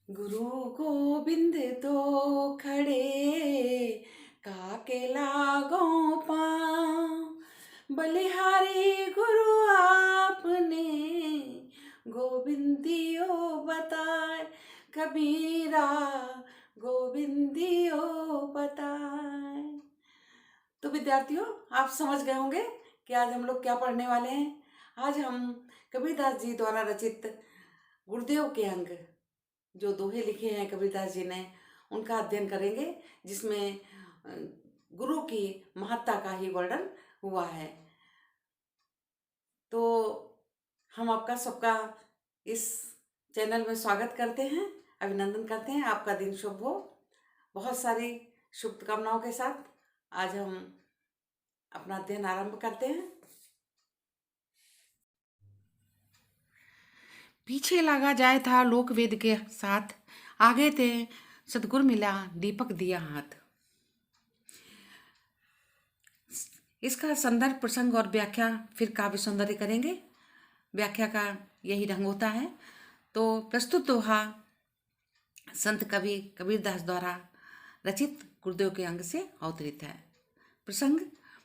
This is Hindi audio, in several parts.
गुरु गोबिंद दो खड़े, काके लागो पाँव। बलिहारी गुरु आपने, गोविंदियो बताए। कबीरा गोविंदियो बताए। तो विद्यार्थियों, आप समझ गए होंगे कि आज हम लोग क्या पढ़ने वाले हैं। आज हम कबीरदास जी द्वारा रचित गुरुदेव के अंग, जो दोहे लिखे हैं कबीरदास जी ने, उनका अध्ययन करेंगे, जिसमें गुरु की महत्ता का ही वर्णन हुआ है। तो हम आपका सबका इस चैनल में स्वागत करते हैं, अभिनंदन करते हैं। आपका दिन शुभ हो। बहुत सारी शुभकामनाओं के साथ आज हम अपना अध्ययन आरंभ करते हैं। पीछे लगा जाए था लोकवेद के साथ, आगे थे सतगुरु मिला दीपक दिया हाथ। इसका संदर्भ, प्रसंग और व्याख्या फिर काव्य सौंदर्य करेंगे। व्याख्या का यही ढंग होता है। तो प्रस्तुत दोहा संत कवि कबीरदास द्वारा रचित गुरुदेव के अंग से अवतरित है। प्रसंग,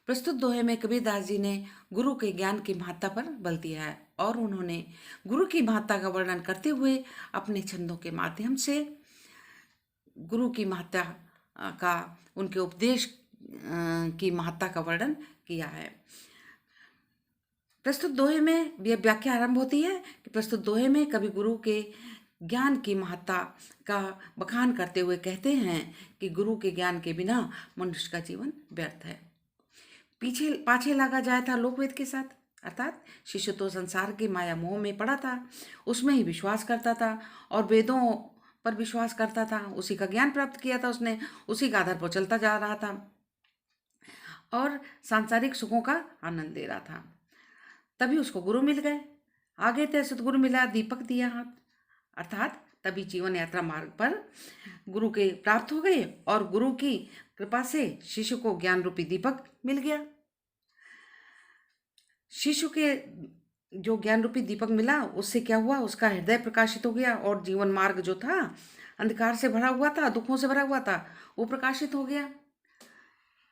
प्रस्तुत दोहे में कबीरदास जी ने गुरु के ज्ञान की महत्ता पर बल दिया है और उन्होंने गुरु की महत्ता का वर्णन करते हुए अपने छंदों के माध्यम से गुरु की महत्ता का, उनके उपदेश की महत्ता का वर्णन किया है। प्रस्तुत दोहे में यह व्याख्या आरंभ होती है कि प्रस्तुत दोहे में कवि गुरु के ज्ञान की महत्ता का बखान करते हुए कहते हैं कि गुरु के ज्ञान के बिना मनुष्य का जीवन व्यर्थ है। पीछे पाछे लगा जाया था लोकवेद के साथ, अर्थात शिष्य तो संसार के माया मोह में पड़ा था, उसमें ही विश्वास करता था और वेदों पर विश्वास करता था, उसी का ज्ञान प्राप्त किया था उसने, उसी का आधार पर चलता जा रहा था और सांसारिक सुखों का आनंद ले रहा था। तभी उसको गुरु मिल गए, आगे थे सतगुरु मिला दीपक दिया हाथ, अर्थात तभी जीवन यात्रा मार्ग पर गुरु के प्राप्त हो गए और गुरु की कृपा से शिशु को ज्ञान रूपी दीपक मिल गया। शिशु के जो ज्ञान रूपी दीपक मिला, उससे क्या हुआ, उसका हृदय प्रकाशित हो गया और जीवन मार्ग जो था, अंधकार से भरा हुआ था, दुखों से भरा हुआ था, वो प्रकाशित हो गया।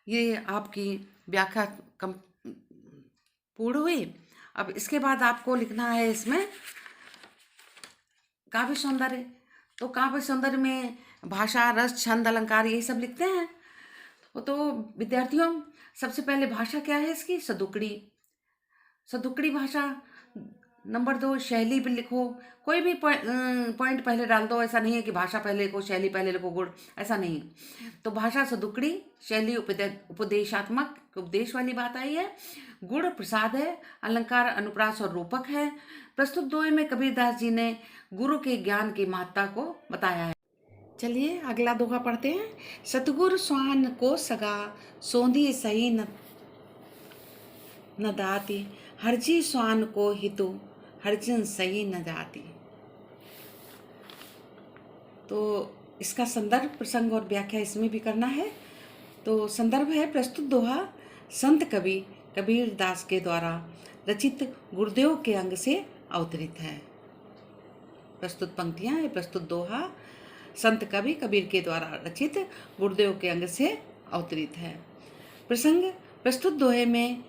ये आपकी व्याख्या कम पूर्ण हुई। अब इसके बाद आपको लिखना है इसमें काव्य सौंदर्य। तो काव्य सौंदर्य में भाषा, रस, छंद, अलंकार, यही सब लिखते हैं। तो विद्यार्थियों, सबसे पहले भाषा क्या है इसकी, सदुकड़ी। सदुकड़ी भाषा। नंबर 2, शैली भी लिखो। कोई भी पॉइंट पहले डाल दो, ऐसा नहीं है कि भाषा पहले लिखो शैली पहले लिखो, गुण, ऐसा नहीं। तो भाषा सदुकड़ी, शैली उपदेशात्मक, उपदेश वाली बात आई है, गुण प्रसाद है, अलंकार अनुप्रास और रूपक है। प्रस्तुत दोहे में कबीरदास जी ने गुरु के ज्ञान की महत्ता को बताया है। चलिए अगला दोहा पढ़ते हैं। सतगुर स्वान को सगा, सोंधी सही न दाती, हरजी स्वान को हितु, हरजन सही न जाती। तो इसका संदर्भ, प्रसंग और व्याख्या इसमें भी करना है। तो संदर्भ है, प्रस्तुत दोहा संत कवि कबीरदास के द्वारा रचित गुरुदेव के अंग से अवतरित है। प्रस्तुत पंक्तियां है, प्रस्तुत दोहा संत कवि कबीर के द्वारा रचित गुरुदेव के अंग से अवतरित है। प्रसंग, प्रस्तुत दोहे में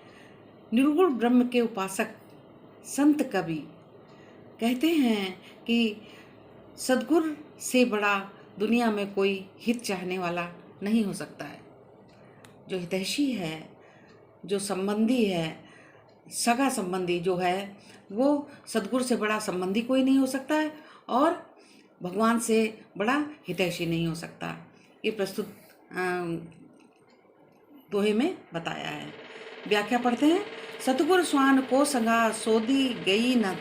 निर्गुण ब्रह्म के उपासक संत कवि कहते हैं कि सद्गुरु से बड़ा दुनिया में कोई हित चाहने वाला नहीं हो सकता है। जो हितैषी है, जो संबंधी है, सगा संबंधी जो है, वो सद्गुरु से बड़ा संबंधी कोई नहीं हो सकता है और भगवान से बड़ा हितैषी नहीं हो सकता। ये प्रस्तुत दोहे में बताया है। व्याख्या पढ़ते हैं। सतगुरु स्वान को संगा, सोदी गई न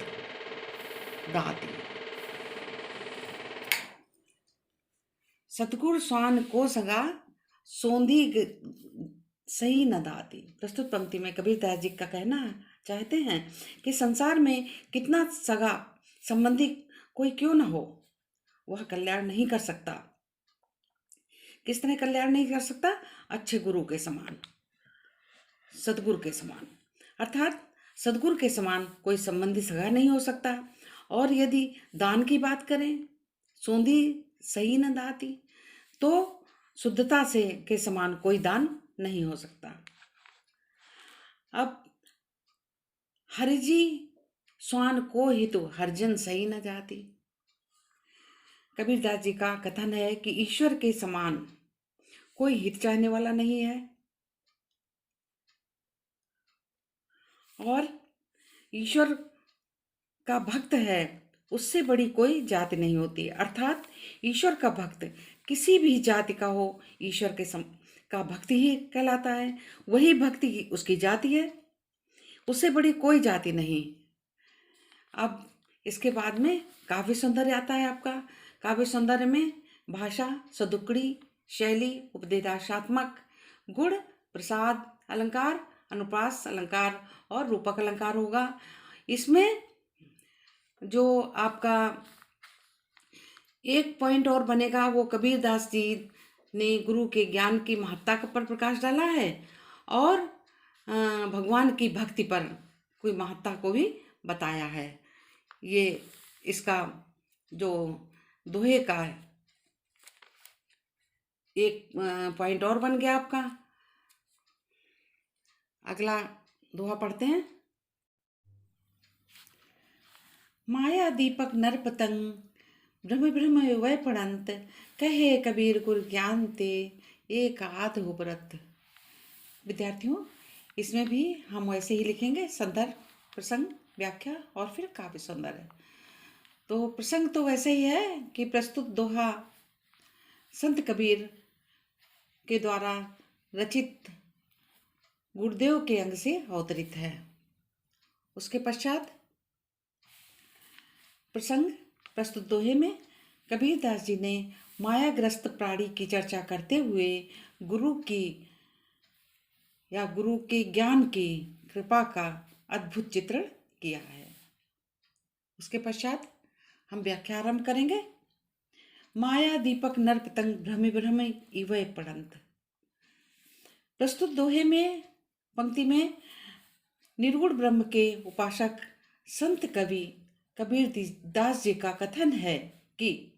दाती। सतगुरु स्वान को संगा, सोंधी सही न दाती। प्रस्तुत पंक्ति में कबीरदास जी का कहना चाहते हैं कि संसार में कितना सगा संबंधी कोई क्यों न हो, वह कल्याण नहीं कर सकता। किस तरह कल्याण नहीं कर सकता? अच्छे गुरु के समान, सदगुरु के समान, अर्थात सदगुरु के समान कोई संबंधी सगा नहीं हो सकता। और यदि दान की बात करें, सोंधी सही न दाती। तो शुद्धता से के समान कोई दान नहीं हो सकता। अब हरिजी स्वान को हितु हरजन सही न जाती। कबीरदास जी का कथन है कि ईश्वर के समान कोई हित चाहने वाला नहीं है और ईश्वर का भक्त है उससे बड़ी कोई जाति नहीं होती। अर्थात ईश्वर का भक्त किसी भी जाति का हो, ईश्वर का भक्ति ही कहलाता है। वही भक्ति उसकी जाति है, उससे बड़ी कोई जाति नहीं। अब इसके बाद में काव्य सौंदर्य आता है आपका। काव्य सौंदर्य में भाषा, सदुक्कड़ी, शैली, उपदेशात्मक गुण, प्रसाद अलंकार, अनुप्रास अलंकार और रूपक अलंकार होगा। इसमें जो आपका एक पॉइंट और बनेगा वो कबीरदास जी ने गुरु के ज्ञान की महत्ता पर प्रकाश डाला है और भगवान की भक्ति पर कोई महत्ता को भी बताया है। ये इसका जो दोहे का एक पॉइंट और बन गया आपका। अगला दोहा पढ़ते हैं। माया दीपक नर पतंग भ्रम भ्रम वै पड़ंत, कहे कबीर गुर ज्ञान ते एक आध हो व्रत। विद्यार्थियों, इसमें भी हम वैसे ही लिखेंगे संदर्भ, प्रसंग, व्याख्या और फिर काव्य सौंदर्य। तो प्रसंग तो वैसे ही है कि प्रस्तुत दोहा संत कबीर के द्वारा रचित गुरुदेव के अंग से अवतरित है। उसके पश्चात प्रसंग प्रस्तुत दोहे में कबीरदास जी ने मायाग्रस्त प्राणी की चर्चा करते हुए गुरु के ज्ञान की कृपा का अद्भुत चित्रण किया है। उसके पश्चात हम व्याख्या आरंभ करेंगे। माया दीपक नर पतंग भ्रमे भ्रमे इवै पड़ंत। प्रस्तुत दोहे में पंक्ति में निर्गुण ब्रह्म के उपासक संत कवि कबीर दास जी का कथन है कि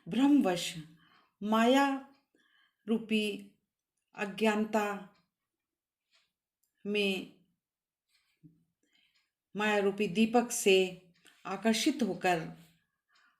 भ्रमवश माया रूपी अज्ञानता में माया रूपी दीपक से आकर्षित होकर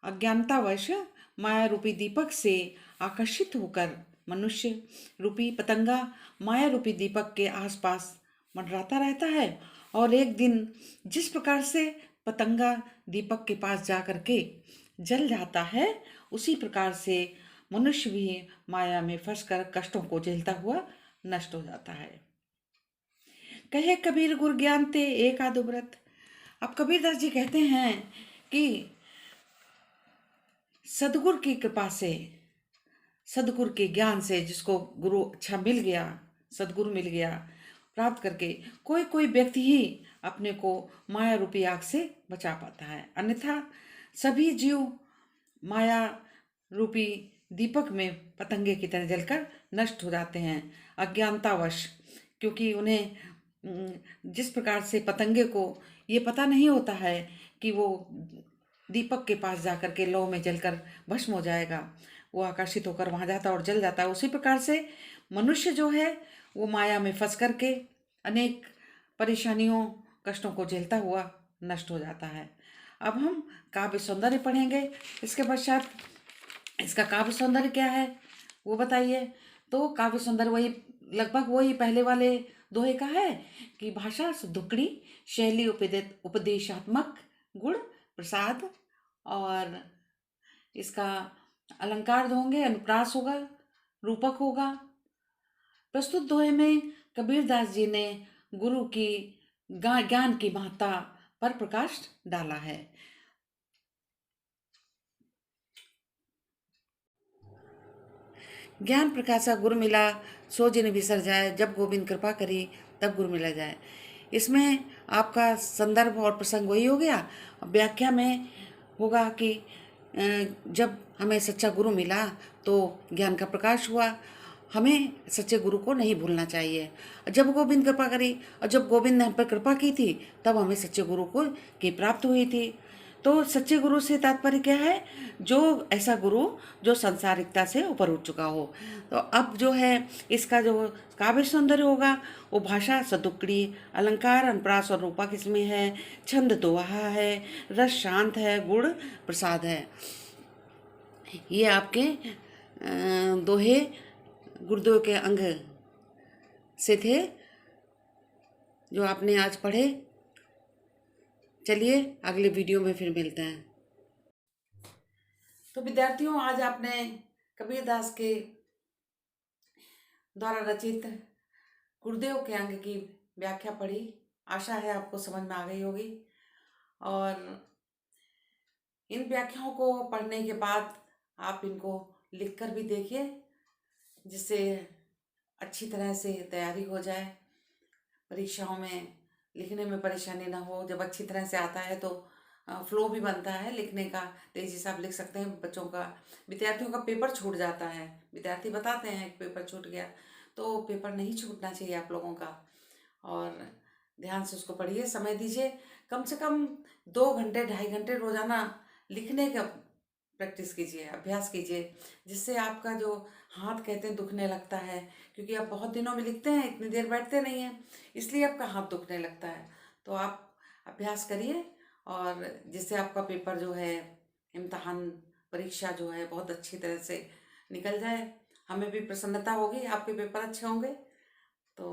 अज्ञानतावश माया रूपी दीपक से आकर्षित होकर मनुष्य रूपी पतंगा माया रूपी दीपक के आसपास मंडराता रहता है और एक दिन जिस प्रकार से पतंगा दीपक के पास जा करके जल जाता है उसी प्रकार से मनुष्य भी माया में फंसकर कष्टों को झेलता हुआ नष्ट हो जाता है। कहे कबीर गुर ज्ञान ते एक आधो व्रत। अब कबीरदास जी कहते हैं कि सदगुरु की कृपा से, सदगुरु के ज्ञान से, जिसको गुरु अच्छा मिल गया, सदगुरु मिल गया प्राप्त करके, कोई कोई व्यक्ति ही अपने को माया रूपी आग से बचा पाता है। अन्यथा सभी जीव माया रूपी दीपक में पतंगे की तरह जलकर नष्ट हो जाते हैं अज्ञानतावश। क्योंकि उन्हें जिस प्रकार से पतंगे को ये पता नहीं होता है कि वो दीपक के पास जाकर के लौ में जलकर भस्म हो जाएगा, वो आकर्षित होकर वहाँ जाता है और जल जाता है। उसी प्रकार से मनुष्य जो है वो माया में फंस करके अनेक परेशानियों, कष्टों को झेलता हुआ नष्ट हो जाता है। अब हम काव्य सौंदर्य पढ़ेंगे। इसके पश्चात इसका काव्य सौंदर्य क्या है वो बताइए। तो काव्य सौंदर्य वही लगभग वही पहले वाले दोहे का है कि भाषा सुदुक्कड़ी, शैली उपदेशात्मक, गुण, प्रसाद और इसका अलंकार जो होंगे अनुप्रास होगा, रूपक होगा। प्रस्तुत दोहे में कबीरदास जी ने गुरु की ज्ञान की महत्ता पर प्रकाश डाला है। ज्ञान प्रकाशा गुरु मिला, सो जिन बिसर जाए, जब गोविंद कृपा करी तब गुरु मिला जाए। इसमें आपका संदर्भ और प्रसंग वही हो गया। व्याख्या में होगा कि जब हमें सच्चा गुरु मिला तो ज्ञान का प्रकाश हुआ, हमें सच्चे गुरु को नहीं भूलना चाहिए। जब गोविंद कृपा करी और जब गोविंद ने हम पर कृपा की थी तब हमें सच्चे गुरु को की प्राप्त हुई थी। तो सच्चे गुरु से तात्पर्य क्या है? जो ऐसा गुरु जो सांसारिकता से ऊपर उठ चुका हो। तो अब जो है इसका जो काव्य सौंदर्य होगा वो भाषा सदुक्कड़ी, अलंकार अनुप्रास और रूपक इसमें है, छंद दोहा है, रस शांत है, गुण प्रसाद है। ये आपके दोहे गुरुदेव के अंग से थे जो आपने आज पढ़े। चलिए अगले वीडियो में फिर मिलते हैं। तो विद्यार्थियों, आज आपने कबीरदास के द्वारा रचित गुरुदेव के अंग की व्याख्या पढ़ी। आशा है आपको समझ में आ गई होगी। और इन व्याख्याओं को पढ़ने के बाद आप इनको लिखकर भी देखिए, जिससे अच्छी तरह से तैयारी हो जाए, परीक्षाओं में लिखने में परेशानी ना हो। जब अच्छी तरह से आता है तो फ्लो भी बनता है लिखने का, तेजी से आप लिख सकते हैं। बच्चों का, विद्यार्थियों का पेपर छूट जाता है, विद्यार्थी बताते हैं कि पेपर छूट गया, तो पेपर नहीं छूटना चाहिए आप लोगों का। और ध्यान से उसको पढ़िए, समय दीजिए, कम से कम 2 घंटे 2.5 घंटे रोजाना लिखने का प्रैक्टिस कीजिए, अभ्यास कीजिए, जिससे आपका जो हाथ कहते हैं दुखने लगता है, क्योंकि आप बहुत दिनों में लिखते हैं, इतनी देर बैठते नहीं हैं, इसलिए आपका हाथ दुखने लगता है। तो आप अभ्यास करिए, और जिससे आपका पेपर जो है, इम्तहान परीक्षा जो है बहुत अच्छी तरह से निकल जाए। हमें भी प्रसन्नता होगी, आपके पेपर अच्छे होंगे। तो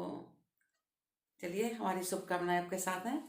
चलिए, हमारी शुभकामनाएं आपके साथ हैं।